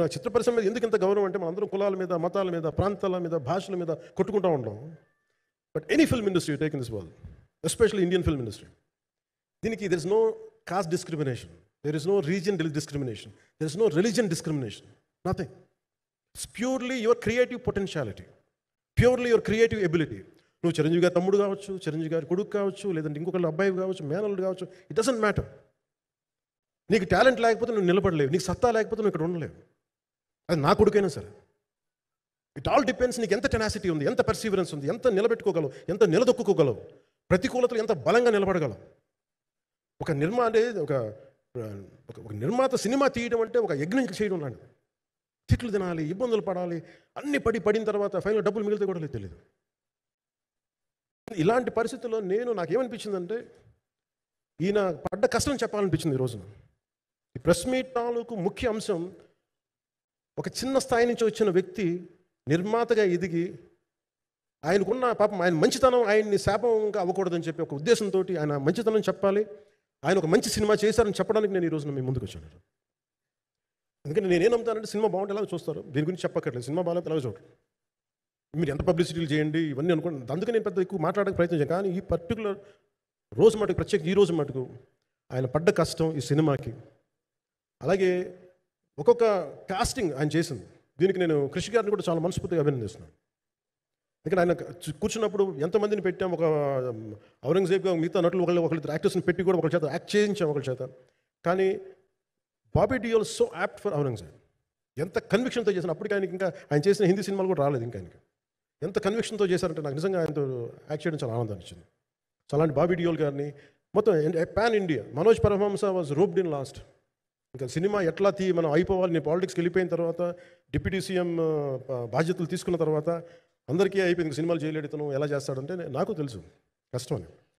నాకు చిత్ర పరిశ్రమ మీద ఎందుకు ఇంత గౌరవం అంటే మనందరం కులాల మీద, మతాల మీద, ప్రాంతాల మీద, భాషల మీద కొట్టుకుంటూ ఉంటాం. But any film industry take in this world, especially Indian film industry, దీనికి there is no caste discrimination, there is no reason discrimination, there is no religion discrimination, nothing. It's purely your creative potentiality, purely your creative ability. నువ్వు చిరంజీవి గారి తమ్ముడు కావచ్చు, చిరంజీవి గారి కొడుకు కావచ్చు, లేదంటే ఇంకొకళ్ళు అబ్బాయి కావచ్చు, మేనల్లుడు కావచ్చు, ఇట్ డజంట్ మ్యాటర్. నీకు టాలెంట్ లేకపోతే నువ్వు నిలబడలేవు, నీకు సత్తా లేకపోతే నువ్వు ఇక్కడ ఉండలేవు. అది నా కొడుకైనా సరే. ఇట్ ఆల్ డిపెండ్స్ నీకు ఎంత టెనాసిటీ ఉంది, ఎంత పర్సీవరెన్స్ ఉంది, ఎంత నిలబెట్టుకోగలవు, ఎంత నిలదొక్కుకోగలవు, ప్రతికూలతలు ఎంత బలంగా నిలబడగలవు. ఒక నిర్మాత సినిమా తీయడం అంటే ఒక యజ్ఞం చేయడం లాంటిది. తిట్లు తినాలి, ఇబ్బందులు పడాలి, అన్ని పడిన తర్వాత ఫైనల్ డబ్బులు మిగిలితే కూడా లేదు తెలియదు. ఇలాంటి పరిస్థితుల్లో నాకేమనిపించిందంటే ఈయన పడ్డ కష్టం చెప్పాలనిపించింది ఈ రోజున. ఈ ప్రెస్ మీట్ తాలూకు ముఖ్య అంశం, ఒక చిన్న స్థాయి నుంచి వచ్చిన వ్యక్తి నిర్మాతగా ఎదిగి ఆయనకున్న పాపం, ఆయన మంచితనం ఆయన్ని శాపంగా అవ్వకూడదని చెప్పి ఒక ఉద్దేశంతో ఆయన మంచితనం చెప్పాలి, ఆయన ఒక మంచి సినిమా చేశారని చెప్పడానికి నేను ఈ రోజున మీ ముందుకు వచ్చాను. ఎందుకంటే నేనేం నమ్ముతానంటే సినిమా బాగుంటే ఎలాగో చూస్తారు, దీని గురించి చెప్పక్కర్లేదు. సినిమా బాగాలేకపోతే ఎలాగో చూడరు, మీరు ఎంత పబ్లిసిటీలు చేయండి ఇవన్నీ అనుకోండి. అందుకే నేను పెద్ద ఎక్కువ మాట్లాడడానికి ప్రయత్నం చేయాను. కానీ ఈ పర్టికులర్ రోజు మటుకు, ప్రత్యేక ఈ రోజు మటుకు ఆయన పడ్డ కష్టం ఈ సినిమాకి, అలాగే ఒక్కొక్క కాస్టింగ్ ఆయన చేసింది, దీనికి నేను కృషి గారిని కూడా చాలా మనస్ఫూర్తిగా అభినందిస్తున్నాను. ఎందుకంటే ఆయన కూర్చున్నప్పుడు ఎంతమందిని పెట్టాం, ఒక ఔరంగజేబ్గా మిగతా నటులు ఒకళ్ళిద్దరు యాక్టర్స్ని పెట్టి కూడా ఒకరి చేత యాక్ట్ చేయించాం ఒకరి చేత. కానీ Bobby Deol so apt for Aurangzeb. ఎంత కన్విక్షన్తో చేశాను, అప్పటికి ఆయనకి ఇంకా ఆయన చేసిన హిందీ సినిమాలు కూడా రాలేదు ఇంకా ఆయనకి. ఎంత కన్విక్షన్తో చేశారంటే నాకు నిజంగా ఆయనతో యాక్ట్ చేయడం చాలా ఆనందాన్ని ఇచ్చింది. సో అలాంటి బాబీ డియోల్ గారిని మొత్తం pan India, Manoj Paramahamsa was roped in last. ఇంకా సినిమా ఎట్లా మనం అయిపోవాలి, నేను పాలిటిక్స్కి వెళ్ళిపోయిన తర్వాత, డిప్యూటీ సీఎం బాధ్యతలు తీసుకున్న తర్వాత అందరికీ అయిపోయింది, సినిమాలు చేయలేడు, ఇతను ఎలా చేస్తాడంటే నాకు తెలుసు కష్టం అని.